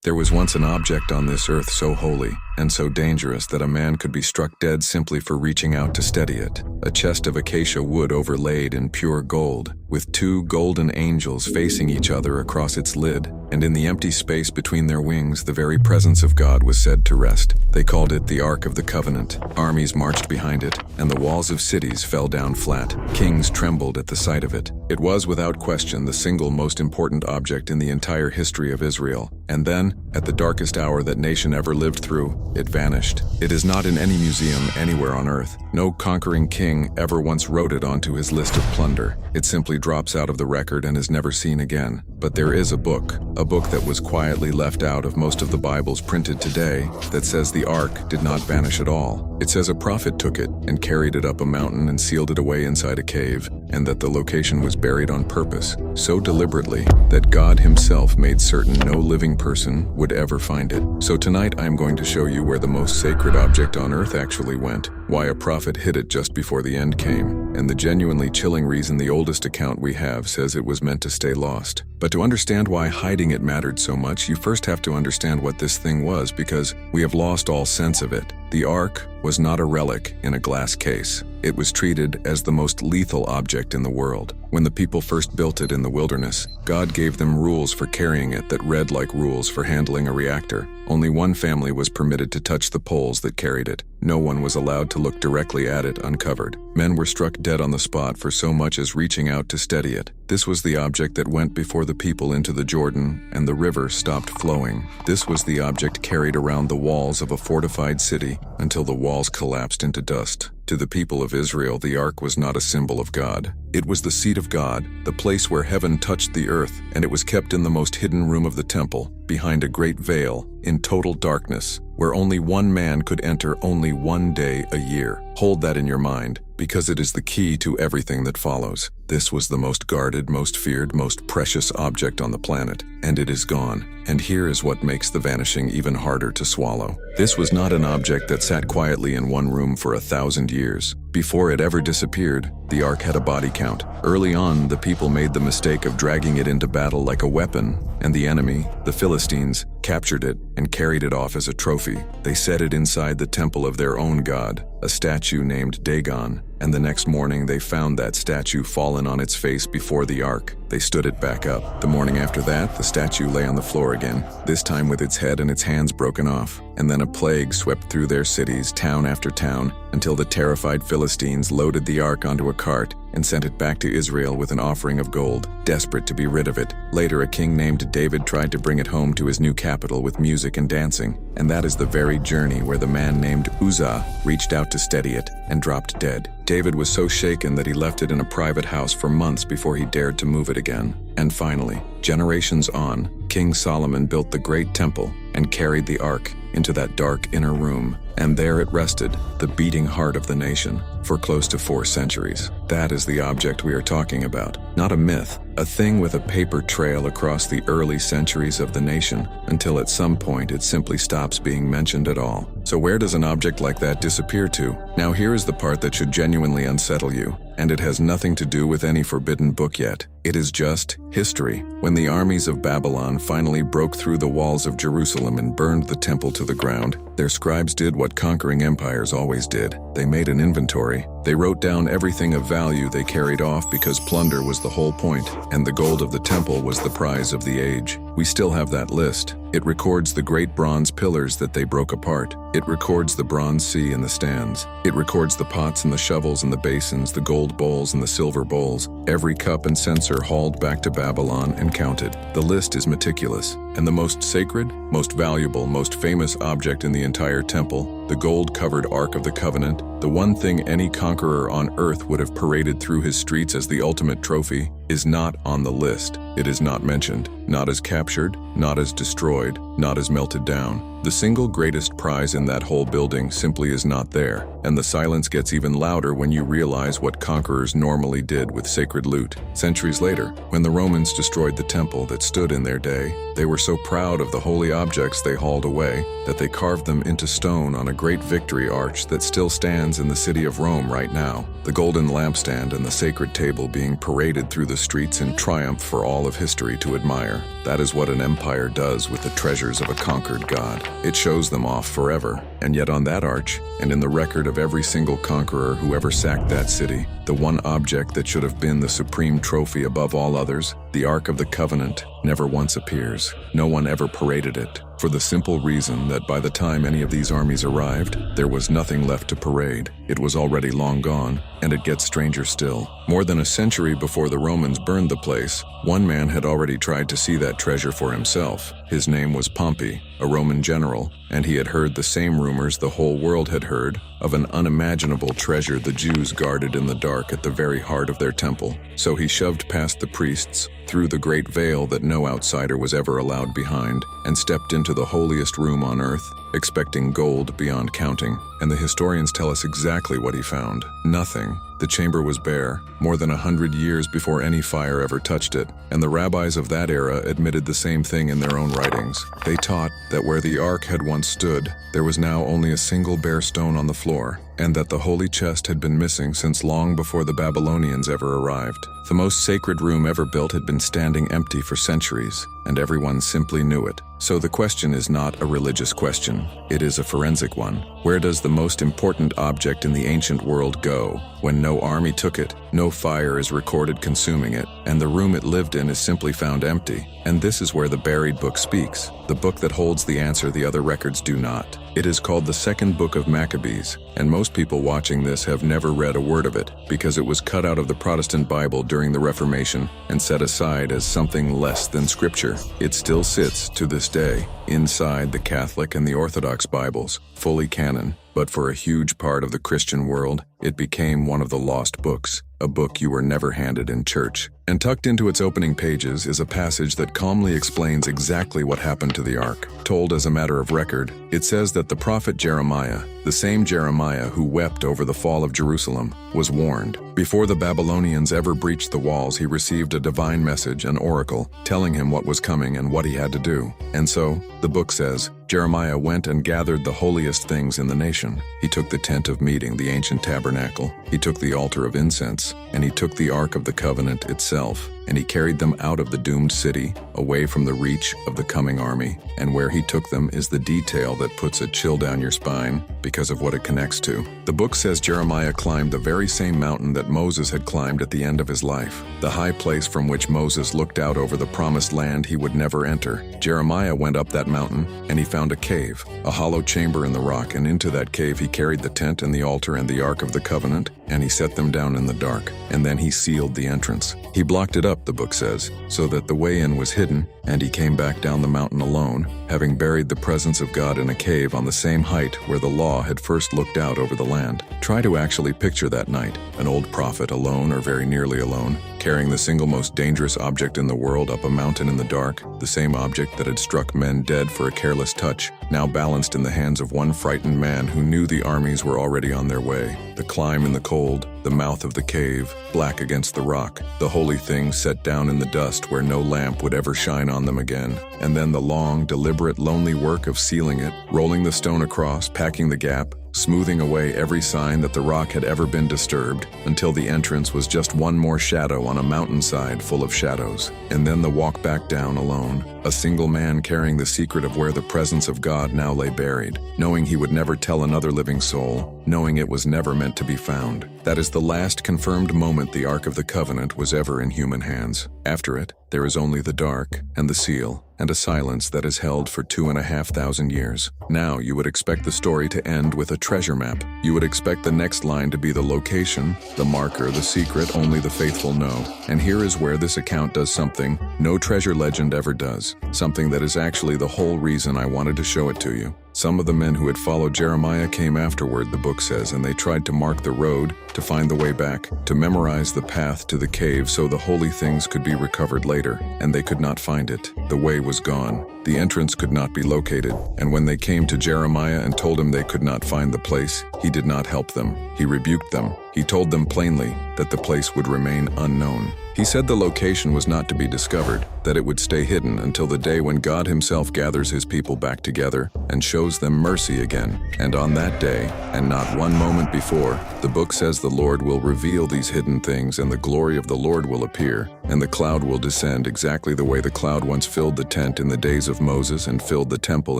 There was once an object on this earth so holy and so dangerous that a man could be struck dead simply for reaching out to steady it. A chest of acacia wood overlaid in pure gold, with two golden angels facing each other across its lid, and in the empty space between their wings the very presence of God was said to rest. They called it the Ark of the Covenant. Armies marched behind it, and the walls of cities fell down flat. Kings trembled at the sight of it. It was without question the single most important object in the entire history of Israel. And then, at the darkest hour that nation ever lived through, it vanished. It is not in any museum anywhere on earth. No conquering king ever once wrote it onto his list of plunder. It simply drops out of the record and is never seen again. But there is a book that was quietly left out of most of the Bibles printed today, that says the ark did not vanish at all. It says a prophet took it and carried it up a mountain and sealed it away inside a cave, and that the location was buried on purpose, so deliberately that God himself made certain no living person would ever find it. So tonight I am going to show you where the most sacred object on earth actually went, why a prophet hid it just before the end came, and the genuinely chilling reason the oldest account we have says it was meant to stay lost. But to understand why hiding it mattered so much, you first have to understand what this thing was, because we have lost all sense of it. The ark was not a relic in a glass case. It was treated as the most lethal object in the world. When the people first built it in the wilderness, God gave them rules for carrying it that read like rules for handling a reactor. Only one family was permitted to touch the poles that carried it. No one was allowed to look directly at it uncovered. Men were struck dead on the spot for so much as reaching out to steady it. This was the object that went before the people into the Jordan, and the river stopped flowing. This was the object carried around the walls of a fortified city until the walls collapsed into dust. To the people of Israel, the ark was not a symbol of God. It was the seat of God, the place where heaven touched the earth, and it was kept in the most hidden room of the temple, behind a great veil, in total darkness, where only one man could enter only one day a year. Hold that in your mind, because it is the key to everything that follows. This was the most guarded, most feared, most precious object on the planet, and it is gone. And here is what makes the vanishing even harder to swallow. This was not an object that sat quietly in one room for 1,000 years. Before it ever disappeared, the ark had a body count. Early on, the people made the mistake of dragging it into battle like a weapon, and the enemy, the Philistines, captured it and carried it off as a trophy. They set it inside the temple of their own god, a statue named Dagon, and the next morning they found that statue fallen on its face before the ark. They stood it back up. The morning after that, the statue lay on the floor again, this time with its head and its hands broken off. And then a plague swept through their cities, town after town, until the terrified Philistines loaded the ark onto a cart and sent it back to Israel with an offering of gold, desperate to be rid of it. Later, a king named David tried to bring it home to his new capital with music and dancing, and that is the very journey where the man named Uzzah reached out to steady it and dropped dead. David was so shaken that he left it in a private house for months before he dared to move it again. And finally, generations on, King Solomon built the great temple and carried the ark into that dark inner room, and there it rested, the beating heart of the nation, for close to 4 centuries. That is the object we are talking about, not a myth, a thing with a paper trail across the early centuries of the nation, until at some point it simply stops being mentioned at all. So where does an object like that disappear to? Now here is the part that should genuinely unsettle you, and it has nothing to do with any forbidden book yet. It is just history. When the armies of Babylon finally broke through the walls of Jerusalem and burned the temple to the ground, their scribes did what conquering empires always did. They made an inventory. They wrote down everything of value they carried off, because plunder was the whole point, and the gold of the temple was the prize of the age. We still have that list. It records the great bronze pillars that they broke apart. It records the bronze sea and the stands. It records the pots and the shovels and the basins, the gold bowls and the silver bowls, every cup and censer hauled back to Babylon and counted. The list is meticulous. And the most sacred, most valuable, most famous object in the entire temple, the gold-covered Ark of the Covenant, the one thing any conqueror on earth would have paraded through his streets as the ultimate trophy, is not on the list. It is not mentioned, not as captured, not as destroyed, not as melted down. The single greatest prize in that whole building simply is not there, and the silence gets even louder when you realize what conquerors normally did with sacred loot. Centuries later, when the Romans destroyed the temple that stood in their day, they were so proud of the holy objects they hauled away that they carved them into stone on a a great victory arch that still stands in the city of Rome right now, the golden lampstand and the sacred table being paraded through the streets in triumph for all of history to admire. That is what an empire does with the treasures of a conquered god. It shows them off forever. And yet on that arch, and in the record of every single conqueror who ever sacked that city, the one object that should have been the supreme trophy above all others, the Ark of the Covenant, never once appears. No one ever paraded it, for the simple reason that by the time any of these armies arrived, there was nothing left to parade. It was already long gone, and it gets stranger still. More than a century before the Romans burned the place, one man had already tried to see that treasure for himself. His name was Pompey, a Roman general, and he had heard the same rumors the whole world had heard of an unimaginable treasure the Jews guarded in the dark at the very heart of their temple. So he shoved past the priests, through the great veil that no outsider was ever allowed behind, and stepped into the holiest room on earth, expecting gold beyond counting. And the historians tell us exactly what he found. Nothing. The chamber was bare, more than 100 years before any fire ever touched it, and the rabbis of that era admitted the same thing in their own writings. They taught that where the ark had once stood, there was now only a single bare stone on the floor, and that the holy chest had been missing since long before the Babylonians ever arrived. The most sacred room ever built had been standing empty for centuries, and everyone simply knew it. So the question is not a religious question, it is a forensic one. Where does the most important object in the ancient world go when no army took it, no fire is recorded consuming it, and the room it lived in is simply found empty? And this is where the buried book speaks, the book that holds the answer the other records do not. It is called the Second Book of Maccabees, and most people watching this have never read a word of it because it was cut out of the Protestant Bible during the Reformation and set aside as something less than Scripture. It still sits, to this day, inside the Catholic and the Orthodox Bibles, fully canon, but for a huge part of the Christian world, it became one of the lost books, a book you were never handed in church. And tucked into its opening pages is a passage that calmly explains exactly what happened to the ark. Told as a matter of record, it says that the prophet Jeremiah, the same Jeremiah who wept over the fall of Jerusalem, was warned. Before the Babylonians ever breached the walls, he received a divine message, an oracle, telling him what was coming and what he had to do. And so, the book says, Jeremiah went and gathered the holiest things in the nation. He took the tent of meeting, the ancient tabernacle. He took the altar of incense, and he took the Ark of the Covenant itself, and he carried them out of the doomed city, away from the reach of the coming army. And where he took them is the detail that puts a chill down your spine because of what it connects to. The book says Jeremiah climbed the very same mountain that Moses had climbed at the end of his life, the high place from which Moses looked out over the promised land he would never enter. Jeremiah went up that mountain, and he found a cave, a hollow chamber in the rock, and into that cave he carried the tent and the altar and the Ark of the Covenant, and he set them down in the dark, and then he sealed the entrance. He blocked it up, the book says, so that the way in was hidden, and he came back down the mountain alone, having buried the presence of God in a cave on the same height where the law had first looked out over the land. Try to actually picture that night, an old prophet alone or very nearly alone, carrying the single most dangerous object in the world up a mountain in the dark, the same object that had struck men dead for a careless touch, now balanced in the hands of one frightened man who knew the armies were already on their way. The climb in the cold, the mouth of the cave, black against the rock, the holy things set down in the dust where no lamp would ever shine on them again, and then the long, deliberate, lonely work of sealing it, rolling the stone across, packing the gap, smoothing away every sign that the rock had ever been disturbed, until the entrance was just one more shadow on a mountainside full of shadows. And then the walk back down alone, a single man carrying the secret of where the presence of God now lay buried, knowing he would never tell another living soul, knowing it was never meant to be found. That is the last confirmed moment the Ark of the Covenant was ever in human hands. After it, there is only the dark and the seal, and a silence that is held for 2,500 years. Now you would expect the story to end with a treasure map. You would expect the next line to be the location, the marker, the secret only the faithful know. And here is where this account does something no treasure legend ever does, something that is actually the whole reason I wanted to show it to you. Some of the men who had followed Jeremiah came afterward, the book says, and they tried to mark the road, to find the way back, to memorize the path to the cave so the holy things could be recovered later, and they could not find it. The way was gone. The entrance could not be located, and when they came to Jeremiah and told him they could not find the place, he did not help them. He rebuked them. He told them plainly that the place would remain unknown. He said the location was not to be discovered, that it would stay hidden until the day when God himself gathers his people back together and shows them mercy again. And on that day, and not one moment before, the book says the Lord will reveal these hidden things, and the glory of the Lord will appear, and the cloud will descend exactly the way the cloud once filled the tent in the days of Moses and filled the temple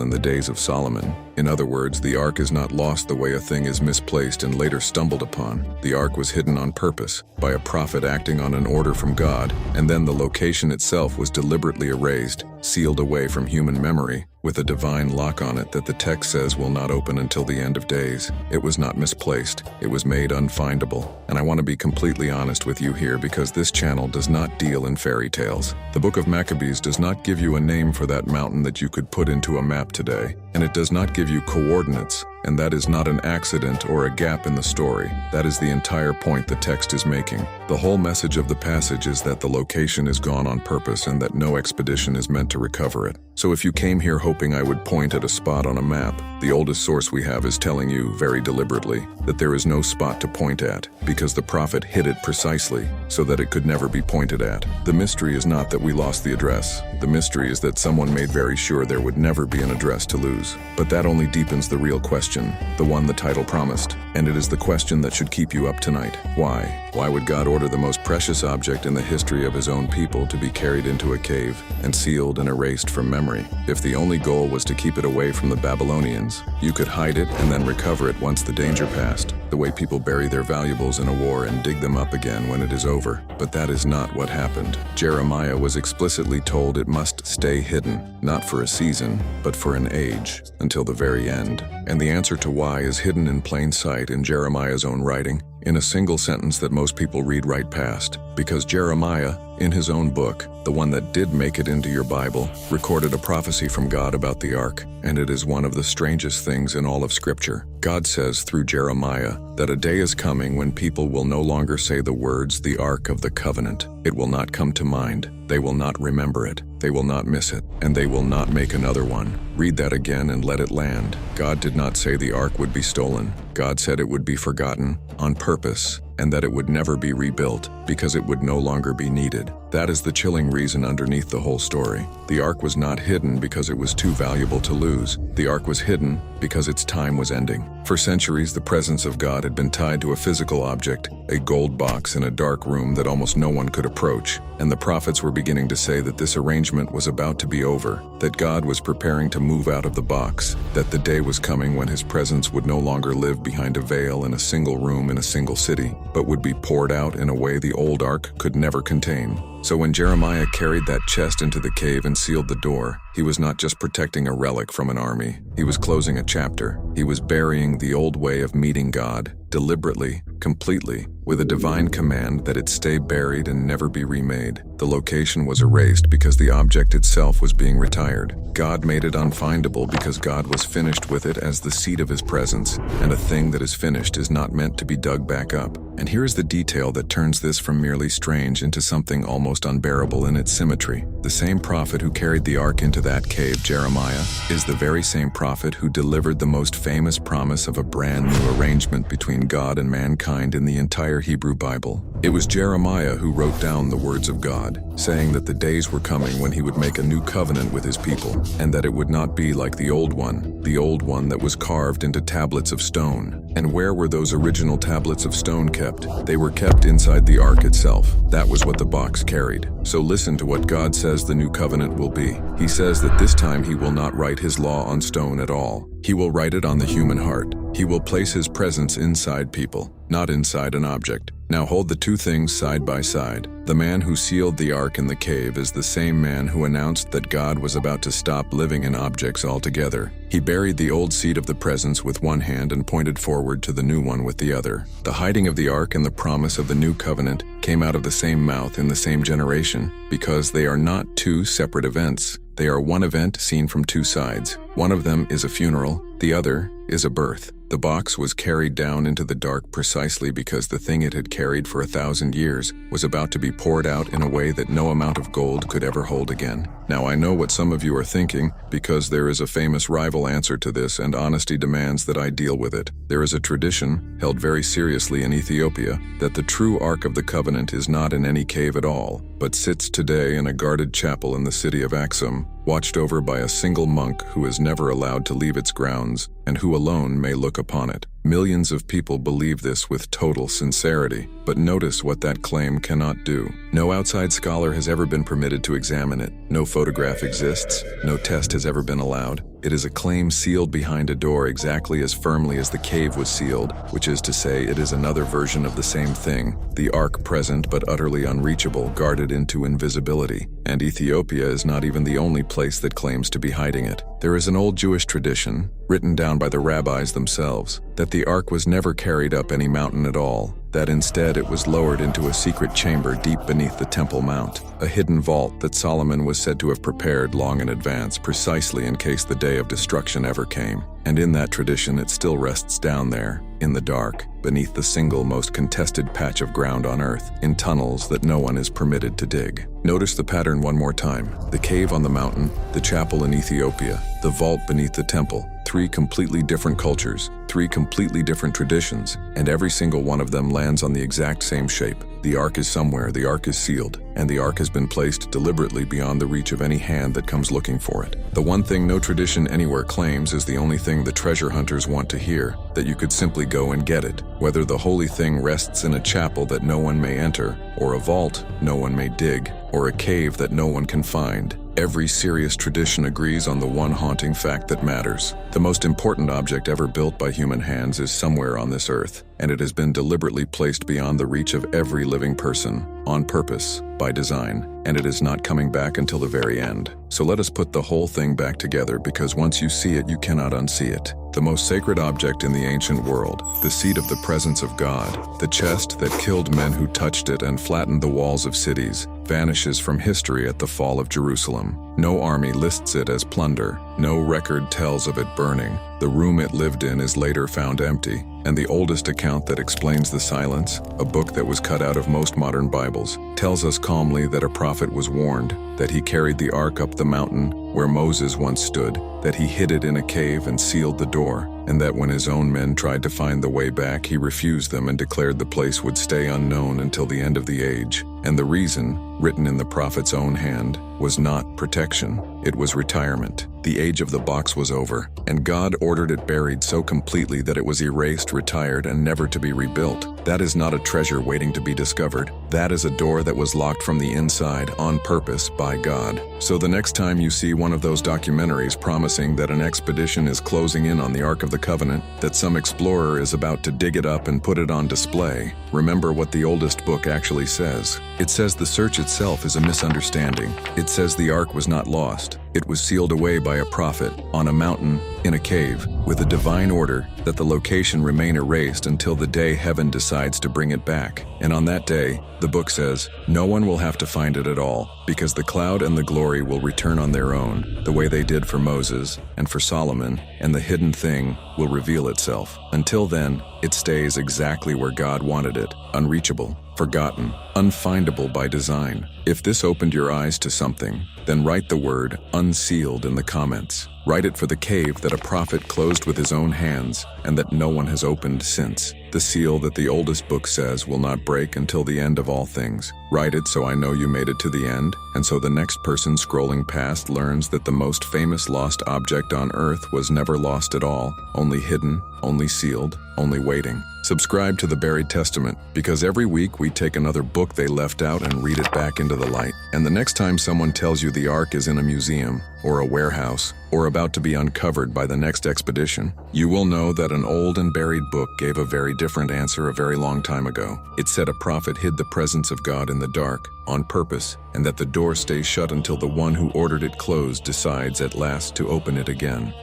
in the days of Solomon. In other words, the ark is not lost the way a thing is misplaced and later stumbled upon. The ark was hidden on purpose, by a prophet acting on an order from God, and then the location itself was deliberately erased, sealed away from human memory, with a divine lock on it that the text says will not open until the end of days. It was not misplaced, it was made unfindable. And I want to be completely honest with you here, because this channel does not deal in fairy tales. The Book of Maccabees does not give you a name for that mountain that you could put into a map today, and it does not give you coordinates, and that is not an accident or a gap in the story. That is the entire point the text is making. The whole message of the passage is that the location is gone on purpose and that no expedition is meant to recover it. So if you came here hoping I would point at a spot on a map, the oldest source we have is telling you, very deliberately, that there is no spot to point at, because the prophet hid it precisely so that it could never be pointed at. The mystery is not that we lost the address. The mystery is that someone made very sure there would never be an address to lose. But that only deepens the real question, the one the title promised. And it is the question that should keep you up tonight. Why? Why would God order the most precious object in the history of his own people to be carried into a cave and sealed and erased from memory? If the only goal was to keep it away from the Babylonians, you could hide it and then recover it once the danger passed, the way people bury their valuables in a war and dig them up again when it is over. But that is not what happened. Jeremiah was explicitly told it must stay hidden, not for a season, but for an age, until the very end. And the answer to why is hidden in plain sight in Jeremiah's own writing, in a single sentence that most people read right past. Because Jeremiah, in his own book, the one that did make it into your Bible, recorded a prophecy from God about the ark, and it is one of the strangest things in all of Scripture. God says through Jeremiah that a day is coming when people will no longer say the words, the Ark of the Covenant. It will not come to mind. They will not remember it. They will not miss it. And they will not make another one. Read that again and let it land. God did not say the ark would be stolen. God said it would be forgotten, on purpose, and that it would never be rebuilt, because it would no longer be needed. That is the chilling reason underneath the whole story. The ark was not hidden because it was too valuable to lose. The ark was hidden because its time was ending. For centuries, the presence of God had been tied to a physical object, a gold box in a dark room that almost no one could approach, and the prophets were beginning to say that this arrangement was about to be over, that God was preparing to move out of the box, that the day was coming when his presence would no longer live behind a veil in a single room in a single city, but would be poured out in a way the old ark could never contain. So when Jeremiah carried that chest into the cave and sealed the door, he was not just protecting a relic from an army. He was closing a chapter. He was burying the old way of meeting God, deliberately, completely, with a divine command that it stay buried and never be remade. The location was erased because the object itself was being retired. God made it unfindable because God was finished with it as the seat of his presence, and a thing that is finished is not meant to be dug back up. And here is the detail that turns this from merely strange into something almost unbearable in its symmetry. The same prophet who carried the ark into that cave, Jeremiah, is the very same prophet who delivered the most famous promise of a brand new arrangement between God and mankind in the entire Hebrew Bible. It was Jeremiah who wrote down the words of God, saying that the days were coming when he would make a new covenant with his people, and that it would not be like the old one that was carved into tablets of stone. And where were those original tablets of stone kept? They were kept inside the ark itself. That was what the box carried. So listen to what God says the new covenant will be. He says that this time he will not write his law on stone at all. He will write it on the human heart. He will place his presence inside people, not inside an object. Now hold the two things side by side. The man who sealed the ark in the cave is the same man who announced that God was about to stop living in objects altogether. He buried the old seat of the presence with one hand and pointed forward to the new one with the other. The hiding of the ark and the promise of the new covenant came out of the same mouth in the same generation, because they are not two separate events. They are one event seen from two sides. One of them is a funeral, the other is a birth. The box was carried down into the dark precisely because the thing it had carried for 1,000 years was about to be poured out in a way that no amount of gold could ever hold again. Now I know what some of you are thinking, because there is a famous rival answer to this, and honesty demands that I deal with it. There is a tradition, held very seriously in Ethiopia, that the true Ark of the Covenant is not in any cave at all, but sits today in a guarded chapel in the city of Axum, watched over by a single monk who is never allowed to leave its grounds, and who alone may look upon it. Millions of people believe this with total sincerity, but notice what that claim cannot do. No outside scholar has ever been permitted to examine it. No photograph exists. No test has ever been allowed. It is a claim sealed behind a door exactly as firmly as the cave was sealed, which is to say it is another version of the same thing, the Ark present but utterly unreachable, guarded into invisibility. And Ethiopia is not even the only place that claims to be hiding it. There is an old Jewish tradition, written down by the rabbis themselves, that the Ark was never carried up any mountain at all, that instead it was lowered into a secret chamber deep beneath the Temple Mount, a hidden vault that Solomon was said to have prepared long in advance, precisely in case the day of destruction ever came. And in that tradition it still rests down there, in the dark, beneath the single most contested patch of ground on earth, in tunnels that no one is permitted to dig. Notice the pattern one more time. The cave on the mountain, the chapel in Ethiopia, the vault beneath the temple. 3 completely different cultures, 3 completely different traditions, and every single one of them lands on the exact same shape. The Ark is somewhere, the Ark is sealed, and the Ark has been placed deliberately beyond the reach of any hand that comes looking for it. The one thing no tradition anywhere claims is the only thing the treasure hunters want to hear, that you could simply go and get it. Whether the holy thing rests in a chapel that no one may enter, or a vault no one may dig, or a cave that no one can find, every serious tradition agrees on the one haunting fact that matters. The most important object ever built by human hands is somewhere on this earth, and it has been deliberately placed beyond the reach of every living person, on purpose, by design, and it is not coming back until the very end. So let us put the whole thing back together, because once you see it, you cannot unsee it. The most sacred object in the ancient world, the seat of the presence of God, the chest that killed men who touched it and flattened the walls of cities, vanishes from history at the fall of Jerusalem. No army lists it as plunder. No record tells of it burning. The room it lived in is later found empty, and the oldest account that explains the silence, a book that was cut out of most modern Bibles, tells us calmly that a prophet was warned, that he carried the Ark up the mountain where Moses once stood, that he hid it in a cave and sealed the door, and that when his own men tried to find the way back, he refused them and declared the place would stay unknown until the end of the age. And the reason, written in the prophet's own hand, was not protection, it was retirement. The age of the box was over, and God ordered it buried so completely that it was erased, retired, and never to be rebuilt. That is not a treasure waiting to be discovered. That is a door that was locked from the inside on purpose by God. So the next time you see one of those documentaries promising that an expedition is closing in on the Ark of the Covenant, that some explorer is about to dig it up and put it on display, remember what the oldest book actually says. It says the search itself is a misunderstanding. It says the Ark was not lost. It was sealed away by a prophet, on a mountain, in a cave, with a divine order that the location remain erased until the day heaven decides to bring it back. And on that day, the book says, no one will have to find it at all, because the cloud and the glory will return on their own, the way they did for Moses and for Solomon, and the hidden thing will reveal itself. Until then, it stays exactly where God wanted it, unreachable, forgotten, unfindable by design. If this opened your eyes to something, then write the word unsealed in the comments. Write it for the cave that a prophet closed with his own hands and that no one has opened since. The seal that the oldest book says will not break until the end of all things. Write it so I know you made it to the end, and so the next person scrolling past learns that the most famous lost object on earth was never lost at all, only hidden, only sealed, only waiting. Subscribe to the Buried Testament, because every week we take another book they left out and read it back into the light. And the next time someone tells you the Ark is in a museum, or a warehouse, or about to be uncovered by the next expedition, you will know that an old and buried book gave a very different answer a very long time ago. It said a prophet hid the presence of God in the dark, on purpose, and that the door stays shut until the one who ordered it closed decides at last to open it again.